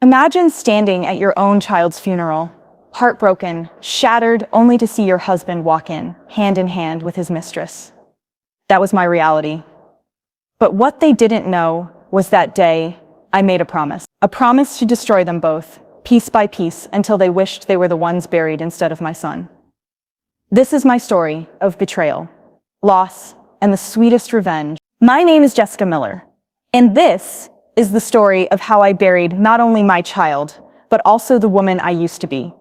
Imagine standing at your own child's funeral, heartbroken, shattered, only to see your husband walk in hand with his mistress. That was my reality. But what they didn't know was that day, I made a promise to destroy them both, piece by piece, until they wished they were the ones buried instead of my son. This is my story of betrayal, loss, and the sweetest revenge. My name is Jessica Miller, and this is the story of how I buried not only my child, but also the woman I used to be.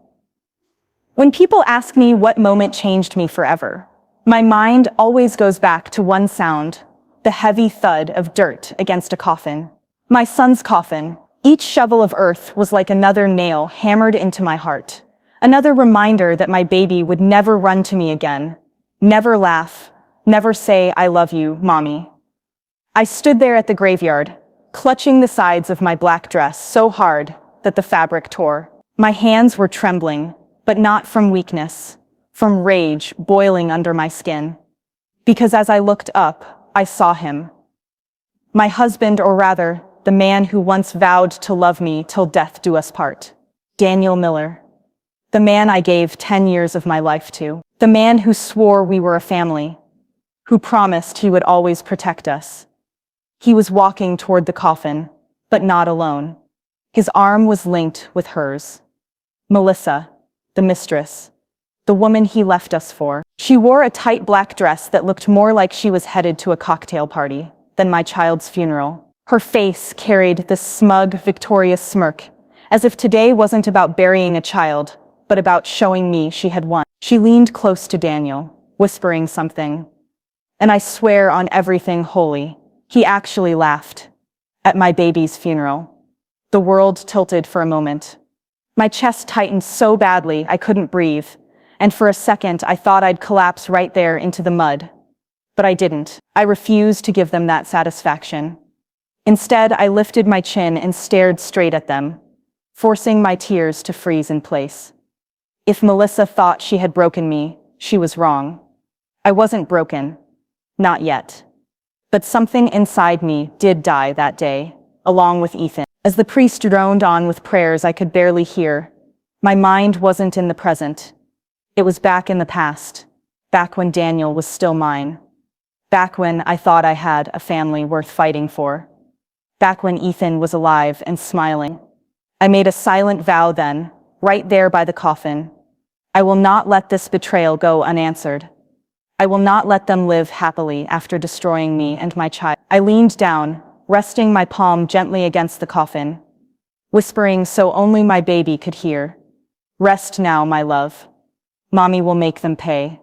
When people ask me what moment changed me forever, my mind always goes back to one sound, the heavy thud of dirt against a coffin. My son's coffin. Each shovel of earth was like another nail hammered into my heart. Another reminder that my baby would never run to me again, never laugh, never say, "I love you, Mommy." I stood there at the graveyard, clutching the sides of my black dress so hard that the fabric tore. My hands were trembling, but not from weakness, from rage boiling under my skin. Because as I looked up, I saw him. My husband, or rather, the man who once vowed to love me till death do us part. Daniel Miller. The man I gave 10 years of my life to. The man who swore we were a family. Who promised he would always protect us. He was walking toward the coffin, but not alone. His arm was linked with hers. Melissa, the mistress, the woman he left us for. She wore a tight black dress that looked more like she was headed to a cocktail party than my child's funeral. Her face carried this smug, victorious smirk, as if today wasn't about burying a child, but about showing me she had won. She leaned close to Daniel, whispering something. And I swear on everything holy, he actually laughed. At my baby's funeral. The world tilted for a moment. My chest tightened so badly I couldn't breathe, and for a second I thought I'd collapse right there into the mud. But I didn't. I refused to give them that satisfaction. Instead, I lifted my chin and stared straight at them, forcing my tears to freeze in place. If Melissa thought she had broken me, she was wrong. I wasn't broken. Not yet. But something inside me did die that day, along with Ethan. As the priest droned on with prayers I could barely hear, my mind wasn't in the present. It was back in the past, back when Daniel was still mine. Back when I thought I had a family worth fighting for. Back when Ethan was alive and smiling. I made a silent vow then, right there by the coffin. I will not let this betrayal go unanswered. I will not let them live happily after destroying me and my child. I leaned down, resting my palm gently against the coffin, whispering so only my baby could hear. Rest now, my love. Mommy will make them pay.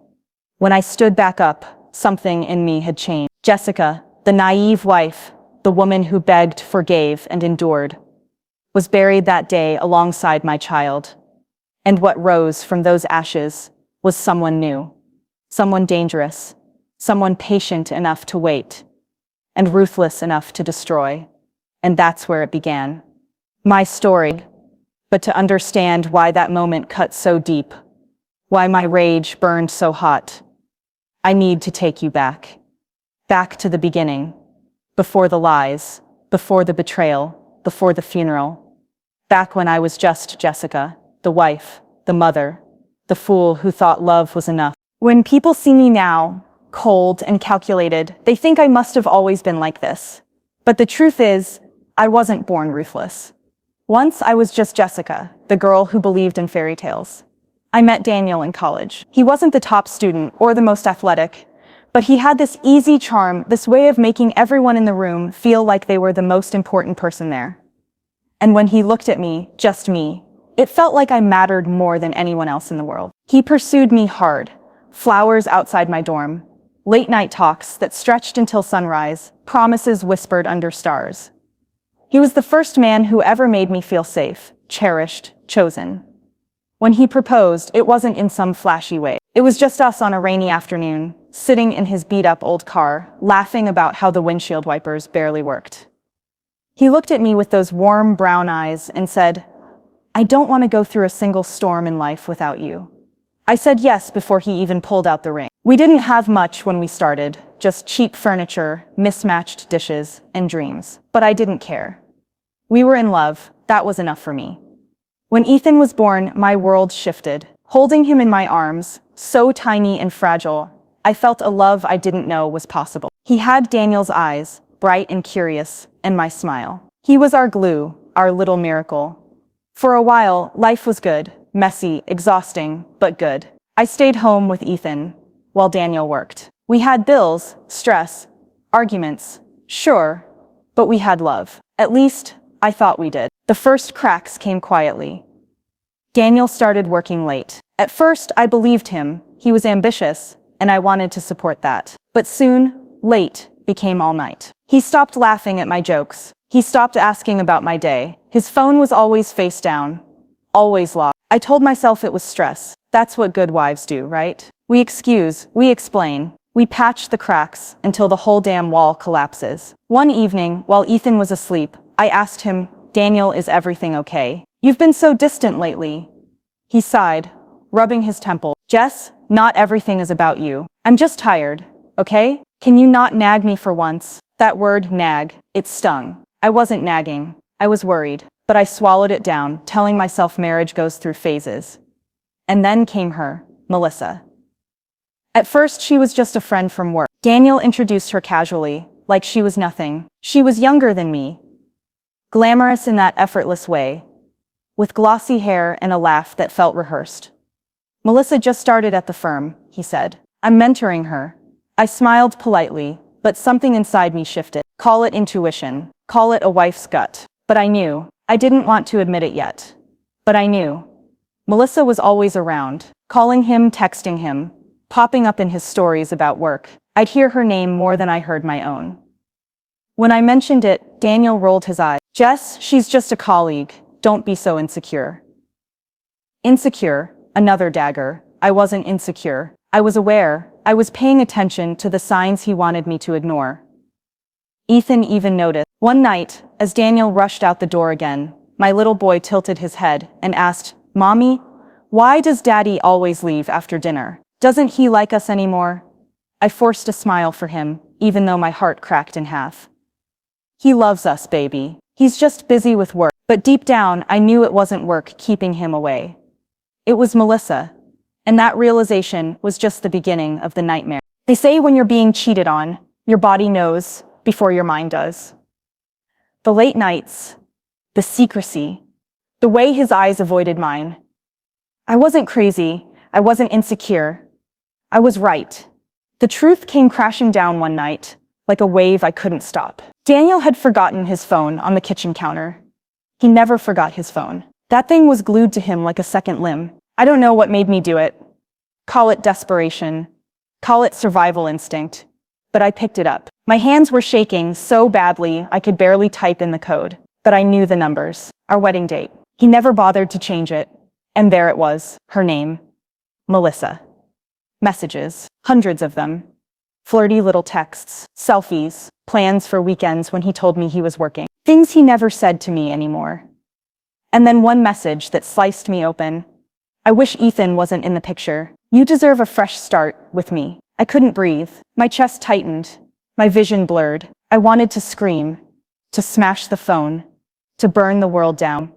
When I stood back up, something in me had changed. Jessica, the naive wife, the woman who begged, forgave, and endured, was buried that day alongside my child. And what rose from those ashes was someone new, someone dangerous, someone patient enough to wait, and ruthless enough to destroy. And that's where it began. My story. But to understand why that moment cut so deep, why my rage burned so hot, I need to take you back. Back to the beginning. Before the lies, before the betrayal, before the funeral. Back when I was just Jessica, the wife, the mother, the fool who thought love was enough. When people see me now, cold and calculated, they think I must have always been like this. But the truth is, I wasn't born ruthless. Once I was just Jessica, the girl who believed in fairy tales. I met Daniel in college. He wasn't the top student or the most athletic, but he had this easy charm, this way of making everyone in the room feel like they were the most important person there. And when he looked at me, just me, it felt like I mattered more than anyone else in the world. He pursued me hard, flowers outside my dorm, late-night talks that stretched until sunrise, promises whispered under stars. He was the first man who ever made me feel safe, cherished, chosen. When he proposed, it wasn't in some flashy way. It was just us on a rainy afternoon, sitting in his beat-up old car, laughing about how the windshield wipers barely worked. He looked at me with those warm brown eyes and said, "I don't want to go through a single storm in life without you." I said yes before he even pulled out the ring. We didn't have much when we started, just cheap furniture, mismatched dishes, and dreams. But I didn't care. We were in love, That was enough for me. When Ethan was born, my world shifted. Holding him in my arms, so tiny and fragile, I felt a love I didn't know was possible. He had Daniel's eyes, bright and curious, and my smile. He was our glue, our little miracle. For a while, life was good, messy, exhausting, but good. I stayed home with Ethan, while Daniel worked. We had bills, stress, arguments, sure, but we had love. At least, I thought we did. The first cracks came quietly. Daniel started working late. At first, I believed him. He was ambitious, and I wanted to support that. But soon, late became all night. He stopped laughing at my jokes. He stopped asking about my day. His phone was always face down, always locked. I told myself it was stress. That's what good wives do, right? We excuse, we explain, we patch the cracks until the whole damn wall collapses. One evening, while Ethan was asleep, I asked him, "Daniel, is everything okay? You've been so distant lately." He sighed, rubbing his temple. "Jess, not everything is about you. I'm just tired, okay? Can you not nag me for once?" That word, nag, it stung. I wasn't nagging. I was worried, but I swallowed it down, telling myself marriage goes through phases. And then came her, Melissa. At first, she was just a friend from work. Daniel introduced her casually, like she was nothing. She was younger than me, glamorous in that effortless way, with glossy hair and a laugh that felt rehearsed. "Melissa just started at the firm," he said. "I'm mentoring her." I smiled politely, but something inside me shifted. Call it intuition, call it a wife's gut. But I knew. I didn't want to admit it yet. But I knew. Melissa was always around, calling him, texting him, popping up in his stories about work. I'd hear her name more than I heard my own. When I mentioned it, Daniel rolled his eyes. "Jess, she's just a colleague. Don't be so insecure." Insecure, another dagger. I wasn't insecure. I was aware. I was paying attention to the signs he wanted me to ignore. Ethan even noticed. One night, as Daniel rushed out the door again, my little boy tilted his head and asked, "Mommy, why does Daddy always leave after dinner? Doesn't he like us anymore?" I forced a smile for him, even though my heart cracked in half. "He loves us, baby. He's just busy with work." But deep down, I knew it wasn't work keeping him away. It was Melissa. And that realization was just the beginning of the nightmare. They say when you're being cheated on, your body knows before your mind does. The late nights, the secrecy, the way his eyes avoided mine. I wasn't crazy. I wasn't insecure. I was right. The truth came crashing down one night, like a wave I couldn't stop. Daniel had forgotten his phone on the kitchen counter. He never forgot his phone. That thing was glued to him like a second limb. I don't know what made me do it. Call it desperation. Call it survival instinct. But I picked it up. My hands were shaking so badly I could barely type in the code. But I knew the numbers. Our wedding date. He never bothered to change it. And there it was, her name. Melissa. Messages. Hundreds of them. Flirty little texts. Selfies. Plans for weekends when he told me he was working. Things he never said to me anymore. And then one message that sliced me open. "I wish Ethan wasn't in the picture. You deserve a fresh start with me." I couldn't breathe. My chest tightened. My vision blurred. I wanted to scream, to smash the phone, to burn the world down.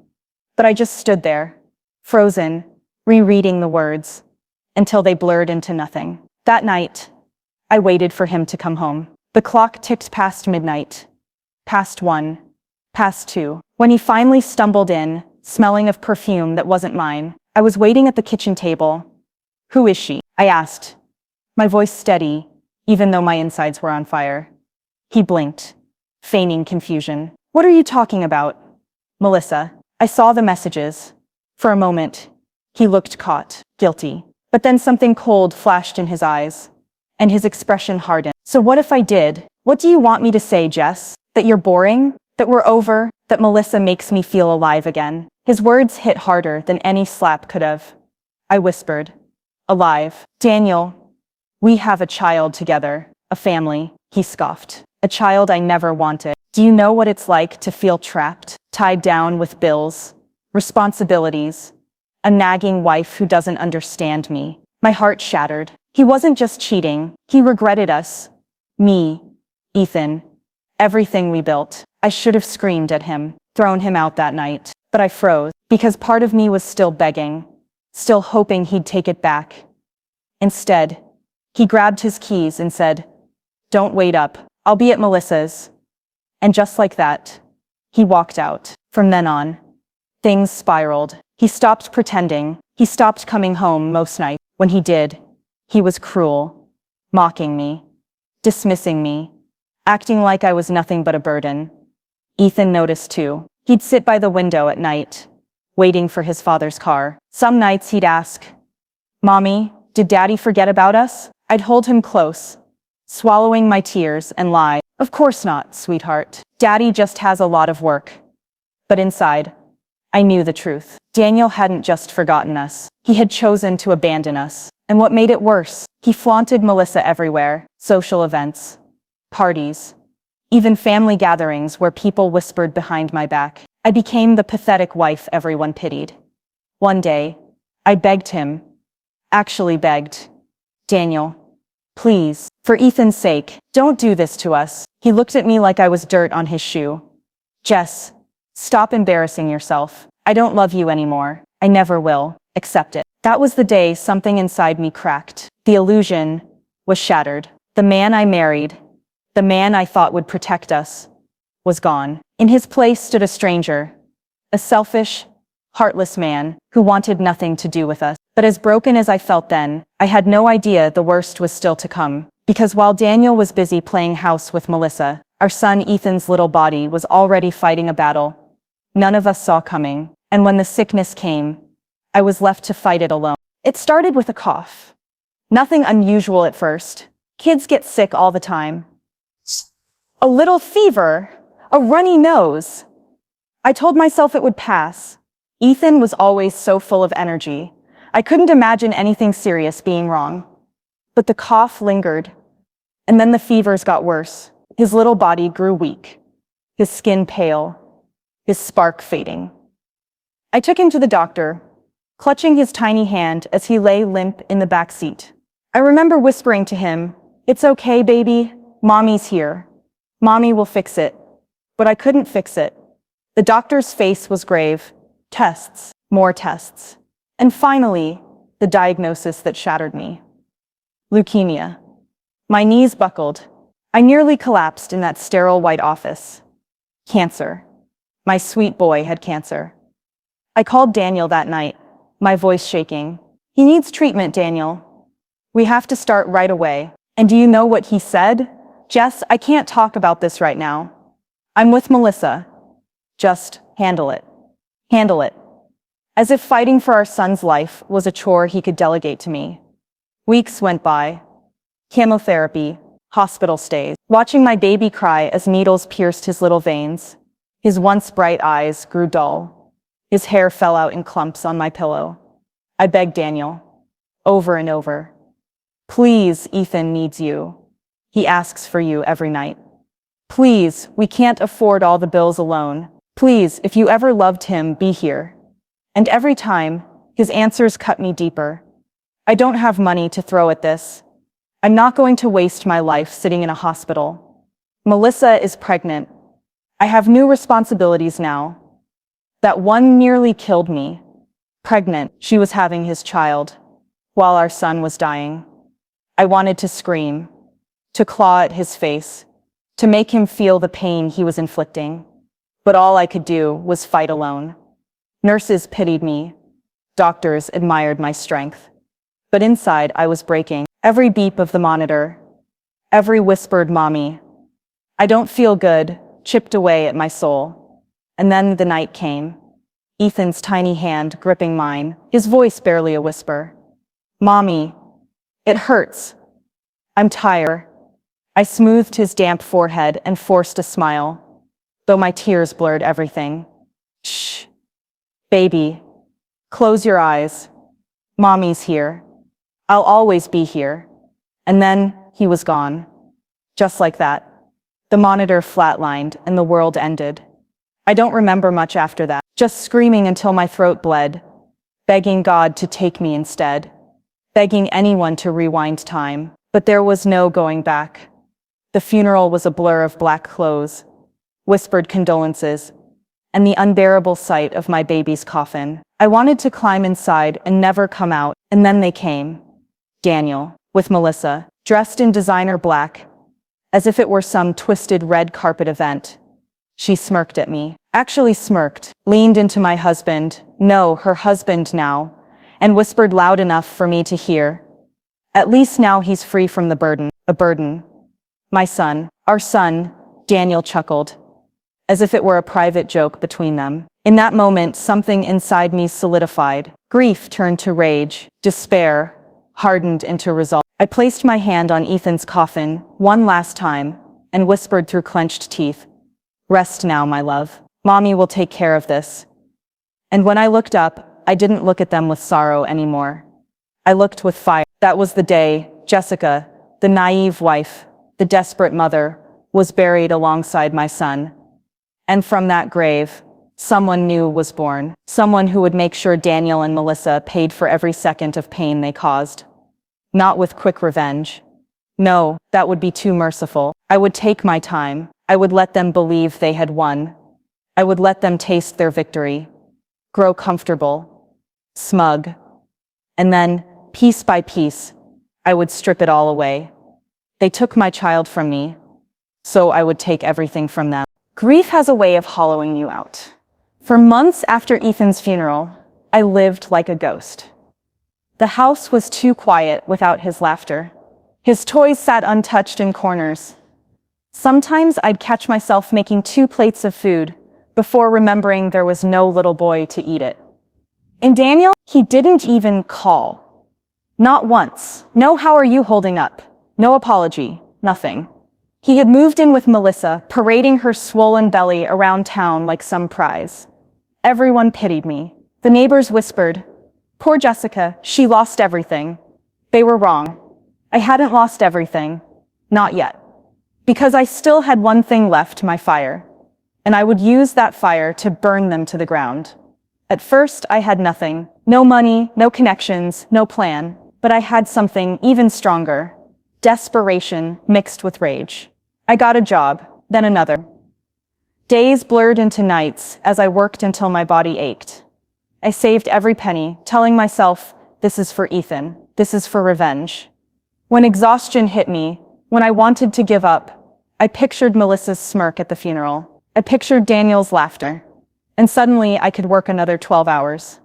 But I just stood there, frozen, rereading the words, until they blurred into nothing. That night, I waited for him to come home. The clock ticked past midnight, past 1, past 2. When he finally stumbled in, smelling of perfume that wasn't mine, I was waiting at the kitchen table. "Who is she?" I asked, my voice steady, even though my insides were on fire. He blinked, feigning confusion. "What are you talking about?" "Melissa." I saw the messages. For a moment, he looked caught, guilty. But then something cold flashed in his eyes, and his expression hardened. "So what if I did? What do you want me to say, Jess? That you're boring? That we're over? That Melissa makes me feel alive again?" His words hit harder than any slap could have. I whispered, "Alive. Daniel, we have a child together, a family." He scoffed. "A child I never wanted. Do you know what it's like to feel trapped, tied down with bills, responsibilities, a nagging wife who doesn't understand me?" My heart shattered. He wasn't just cheating. He regretted us. Me, Ethan, everything we built. I should have screamed at him. thrown him out that night. But I froze, because part of me was still begging, still hoping he'd take it back. Instead, he grabbed his keys and said, "Don't wait up, I'll be at Melissa's." And just like that, he walked out. From then on, things spiraled. He stopped pretending. He stopped coming home most nights. When he did, he was cruel, mocking me, dismissing me, acting like I was nothing but a burden. Ethan noticed too. He'd sit by the window at night, waiting for his father's car. Some nights he'd ask, "Mommy, did Daddy forget about us?" I'd hold him close, swallowing my tears and lie, "Of course not, sweetheart. Daddy just has a lot of work." But inside, I knew the truth. Daniel hadn't just forgotten us. He had chosen to abandon us. And what made it worse, he flaunted Melissa everywhere. Social events, parties, even family gatherings where people whispered behind my back. I became the pathetic wife everyone pitied. One day, I begged him, actually begged, "Daniel, please, for Ethan's sake, don't do this to us." He looked at me like I was dirt on his shoe. "Jess, stop embarrassing yourself. I don't love you anymore. I never will. Accept it." That was the day something inside me cracked. The illusion was shattered. The man I married, the man I thought would protect us, was gone. In his place stood a stranger, a selfish, heartless man who wanted nothing to do with us. But as broken as I felt then, I had no idea the worst was still to come. Because while Daniel was busy playing house with Melissa, our son Ethan's little body was already fighting a battle none of us saw coming. And when the sickness came, I was left to fight it alone. It started with a cough. Nothing unusual at first. Kids get sick all the time. A little fever, a runny nose. I told myself it would pass. Ethan was always so full of energy. I couldn't imagine anything serious being wrong. But the cough lingered, and then the fevers got worse. His little body grew weak, his skin pale, his spark fading. I took him to the doctor, clutching his tiny hand as he lay limp in the back seat. I remember whispering to him, "It's okay, baby. Mommy's here. Mommy will fix it." But I couldn't fix it. The doctor's face was grave. Tests, more tests. And finally, the diagnosis that shattered me. Leukemia. My knees buckled. I nearly collapsed in that sterile white office. Cancer. My sweet boy had cancer. I called Daniel that night, my voice shaking. "He needs treatment, Daniel. We have to start right away." And do you know what he said? "Jess, I can't talk about this right now. I'm with Melissa. Just handle it. Handle it." As if fighting for our son's life was a chore he could delegate to me. Weeks went by. Chemotherapy, hospital stays, watching my baby cry as needles pierced his little veins. His once bright eyes grew dull. His hair fell out in clumps on my pillow. I begged Daniel, over and over, "Please, Ethan needs you. He asks for you every night. Please, we can't afford all the bills alone. Please, if you ever loved him, be here." And every time, his answers cut me deeper. "I don't have money to throw at this. I'm not going to waste my life sitting in a hospital. Melissa is pregnant. I have new responsibilities now. That one nearly killed me. Pregnant, she was having his child, while our son was dying. I wanted to scream, to claw at his face, to make him feel the pain he was inflicting. But all I could do was fight alone. Nurses pitied me. Doctors admired my strength. But inside, I was breaking. Every beep of the monitor, every whispered "Mommy, I don't feel good," chipped away at my soul. And then the night came. Ethan's tiny hand gripping mine, his voice barely a whisper. "Mommy, it hurts. I'm tired." I smoothed his damp forehead and forced a smile, though my tears blurred everything. "Shh, baby, close your eyes. Mommy's here. I'll always be here." And then he was gone. Just like that. The monitor flatlined and the world ended. I don't remember much after that, just screaming until my throat bled, begging God to take me instead, begging anyone to rewind time. But there was no going back. The funeral was a blur of black clothes, whispered condolences, and the unbearable sight of my baby's coffin. I wanted to climb inside and never come out, and then they came. Daniel, with Melissa, dressed in designer black, as if it were some twisted red carpet event. She smirked at me, actually smirked, leaned into my husband, no, her husband now, and whispered loud enough for me to hear. At least now he's free from the burden, a burden. My son, our son, Daniel chuckled, as if it were a private joke between them. In that moment, something inside me solidified. Grief turned to rage, despair hardened into resolve. I placed my hand on Ethan's coffin one last time and whispered through clenched teeth, "Rest now, my love. Mommy will take care of this." And when I looked up, I didn't look at them with sorrow anymore. I looked with fire. That was the day Jessica, the naive wife, the desperate mother, was buried alongside my son. And from that grave, someone new was born. Someone who would make sure Daniel and Melissa paid for every second of pain they caused. Not with quick revenge. No, that would be too merciful. I would take my time. I would let them believe they had won. I would let them taste their victory, grow comfortable, smug. And then, piece by piece, I would strip it all away. They took my child from me, so I would take everything from them. Grief has a way of hollowing you out. For months after Ethan's funeral, I lived like a ghost. The house was too quiet without his laughter. His toys sat untouched in corners. Sometimes I'd catch myself making 2 plates of food before remembering there was no little boy to eat it. And Daniel, he didn't even call. Not once. No, how are you holding up? No apology. Nothing. He had moved in with Melissa, parading her swollen belly around town like some prize. Everyone pitied me. The neighbors whispered, "Poor Jessica, she lost everything." They were wrong. I hadn't lost everything. Not yet. Because I still had one thing left, my fire. And I would use that fire to burn them to the ground. At first, I had nothing. No money, no connections, no plan. But I had something even stronger. Desperation mixed with rage. I got a job, then another. Days blurred into nights as I worked until my body ached. I saved every penny, telling myself, this is for Ethan, this is for revenge. When exhaustion hit me, when I wanted to give up, I pictured Melissa's smirk at the funeral. I pictured Daniel's laughter. And suddenly I could work another 12 hours.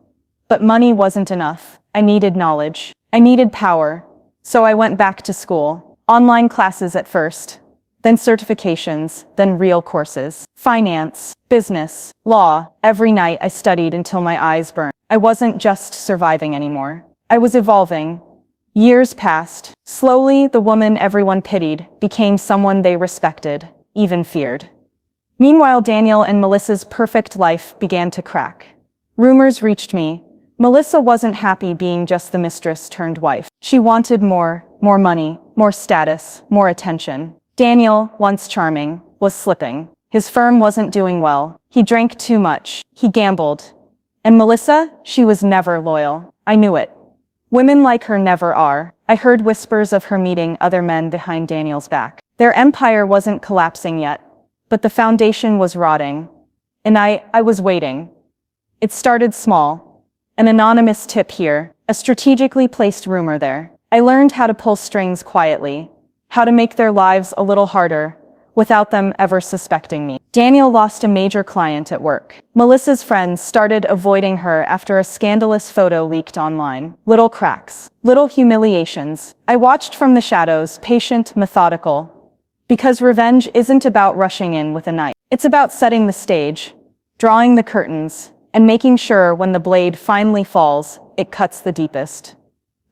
But money wasn't enough. I needed knowledge. I needed power. So I went back to school. Online classes at first, then certifications, then real courses. Finance, business, law. Every night I studied until my eyes burned. I wasn't just surviving anymore. I was evolving. Years passed. Slowly, the woman everyone pitied became someone they respected, even feared. Meanwhile, Daniel and Melissa's perfect life began to crack. Rumors reached me. Melissa wasn't happy being just the mistress turned wife. She wanted more money, more status, more attention. Daniel, once charming, was slipping. His firm wasn't doing well. He drank too much. He gambled. And Melissa, she was never loyal. I knew it. Women like her never are. I heard whispers of her meeting other men behind Daniel's back. Their empire wasn't collapsing yet, but the foundation was rotting. And I was waiting. It started small. An anonymous tip here, a strategically placed rumor there. I learned how to pull strings quietly, how to make their lives a little harder, without them ever suspecting me. Daniel lost a major client at work. Melissa's friends started avoiding her after a scandalous photo leaked online. Little cracks, little humiliations. I watched from the shadows, patient, methodical. Because revenge isn't about rushing in with a knife. It's about setting the stage, drawing the curtains, and making sure when the blade finally falls, it cuts the deepest.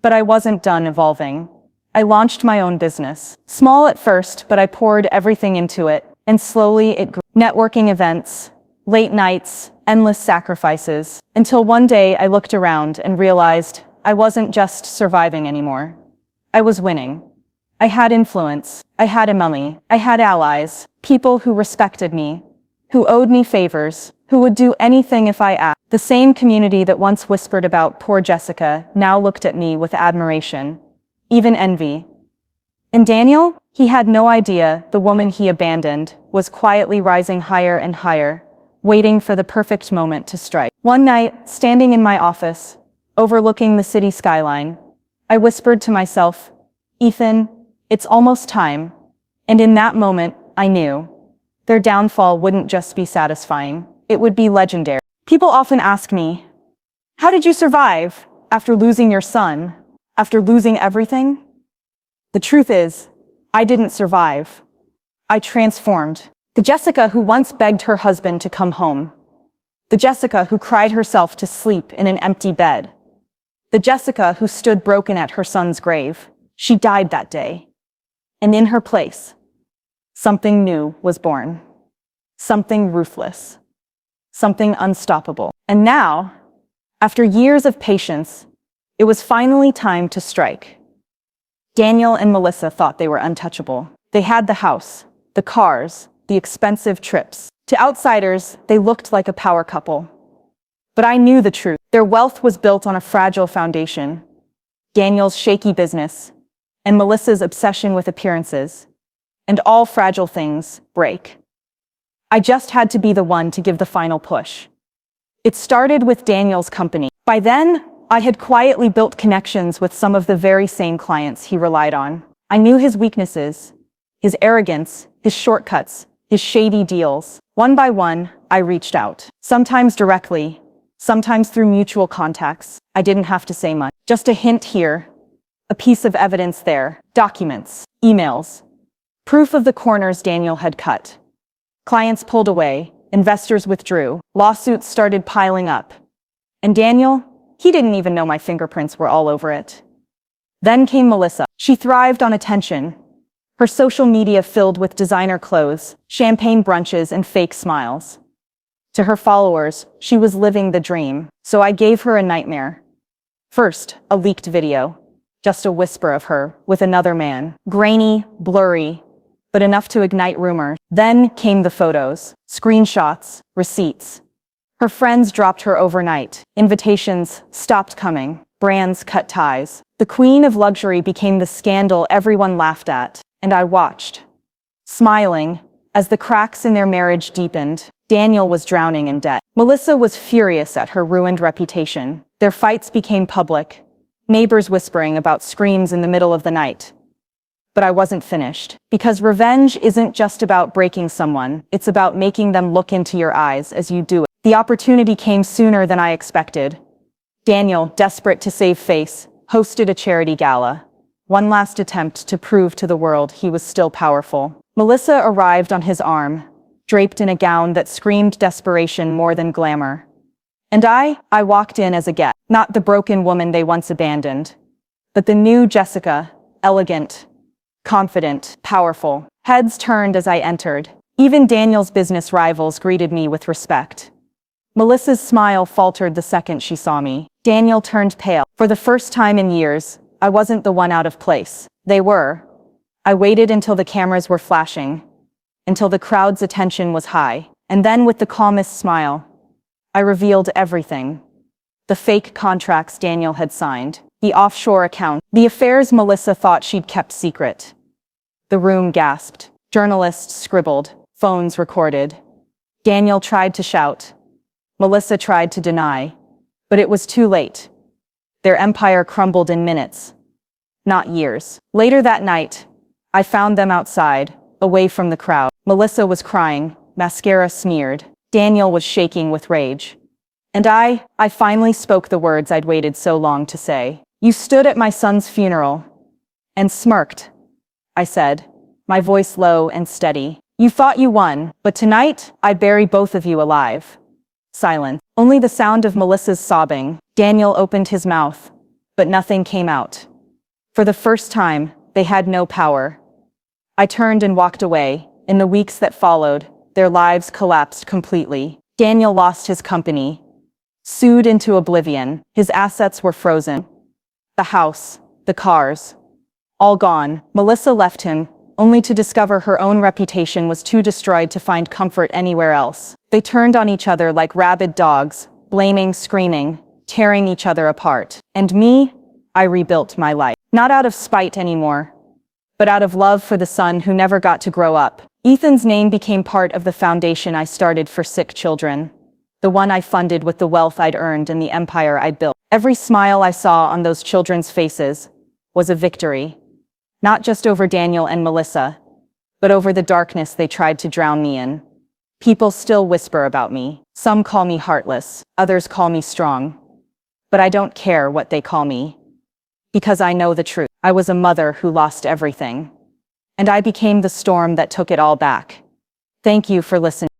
But I wasn't done evolving. I launched my own business. Small at first, but I poured everything into it, and slowly it grew. Networking events, late nights, endless sacrifices, until one day I looked around and realized I wasn't just surviving anymore. I was winning. I had influence. I had money. I had allies, people who respected me, who owed me favors, who would do anything if I asked. The same community that once whispered about poor Jessica now looked at me with admiration, even envy. And Daniel, he had no idea the woman he abandoned was quietly rising higher and higher, waiting for the perfect moment to strike. One night, standing in my office, overlooking the city skyline, I whispered to myself, "Ethan, it's almost time." And in that moment, I knew their downfall wouldn't just be satisfying, it would be legendary. People often ask me, "How did you survive after losing your son, after losing everything?" The truth is, I didn't survive. I transformed. The Jessica who once begged her husband to come home. The Jessica who cried herself to sleep in an empty bed. The Jessica who stood broken at her son's grave. She died that day. And in her place, something new was born. Something ruthless. Something unstoppable. And now, after years of patience, it was finally time to strike. Daniel and Melissa thought they were untouchable. They had the house, the cars, the expensive trips. To outsiders, they looked like a power couple. But I knew the truth. Their wealth was built on a fragile foundation. Daniel's shaky business, and Melissa's obsession with appearances. And all fragile things break. I just had to be the one to give the final push. It started with Daniel's company. By then, I had quietly built connections with some of the very same clients he relied on. I knew his weaknesses, his arrogance, his shortcuts, his shady deals. One by one, I reached out. Sometimes directly, sometimes through mutual contacts. I didn't have to say much. Just a hint here, a piece of evidence there, documents, emails, proof of the corners Daniel had cut. Clients pulled away, investors withdrew, lawsuits started piling up. And Daniel, he didn't even know my fingerprints were all over it. Then came Melissa. She thrived on attention. Her social media filled with designer clothes, champagne brunches, and fake smiles. To her followers, she was living the dream. So I gave her a nightmare. First, a leaked video. Just a whisper of her with another man. Grainy, blurry, but enough to ignite rumors. Then came the photos, screenshots, receipts. Her friends dropped her overnight. Invitations stopped coming. Brands cut ties. The queen of luxury became the scandal everyone laughed at. And I watched, smiling, as the cracks in their marriage deepened. Daniel was drowning in debt. Melissa was furious at her ruined reputation. Their fights became public, neighbors whispering about screams in the middle of the night. But I wasn't finished. Because revenge isn't just about breaking someone, it's about making them look into your eyes as you do it. The opportunity came sooner than I expected. Daniel, desperate to save face, hosted a charity gala. One last attempt to prove to the world he was still powerful. Melissa arrived on his arm, draped in a gown that screamed desperation more than glamour. And I walked in as a guest, not the broken woman they once abandoned, but the new Jessica, elegant, confident, powerful. Heads turned as I entered. Even Daniel's business rivals greeted me with respect. Melissa's smile faltered the second she saw me. Daniel turned pale. For the first time in years, I wasn't the one out of place. They were. I waited until the cameras were flashing, until the crowd's attention was high. And then with the calmest smile, I revealed everything. The fake contracts Daniel had signed, the offshore account, the affairs Melissa thought she'd kept secret. The room gasped. Journalists scribbled. Phones recorded. Daniel tried to shout. Melissa tried to deny. But it was too late. Their empire crumbled in minutes, not years. Later that night, I found them outside, away from the crowd. Melissa was crying, mascara smeared. Daniel was shaking with rage. And I finally spoke the words I'd waited so long to say. "You stood at my son's funeral and smirked," I said, my voice low and steady. "You thought you won, but tonight, I bury both of you alive." Silence. Only the sound of Melissa's sobbing. Daniel opened his mouth, but nothing came out. For the first time, they had no power. I turned and walked away. In the weeks that followed, their lives collapsed completely. Daniel lost his company, sued into oblivion. His assets were frozen. The house, the cars, all gone. Melissa left him, only to discover her own reputation was too destroyed to find comfort anywhere else. They turned on each other like rabid dogs, blaming, screaming, tearing each other apart. And me, I rebuilt my life. Not out of spite anymore, but out of love for the son who never got to grow up. Ethan's name became part of the foundation I started for sick children, the one I funded with the wealth I'd earned and the empire I'd built. Every smile I saw on those children's faces was a victory, not just over Daniel and Melissa, but over the darkness they tried to drown me in. People still whisper about me. Some call me heartless, others call me strong. But I don't care what they call me, because I know the truth. I was a mother who lost everything, and I became the storm that took it all back. Thank you for listening.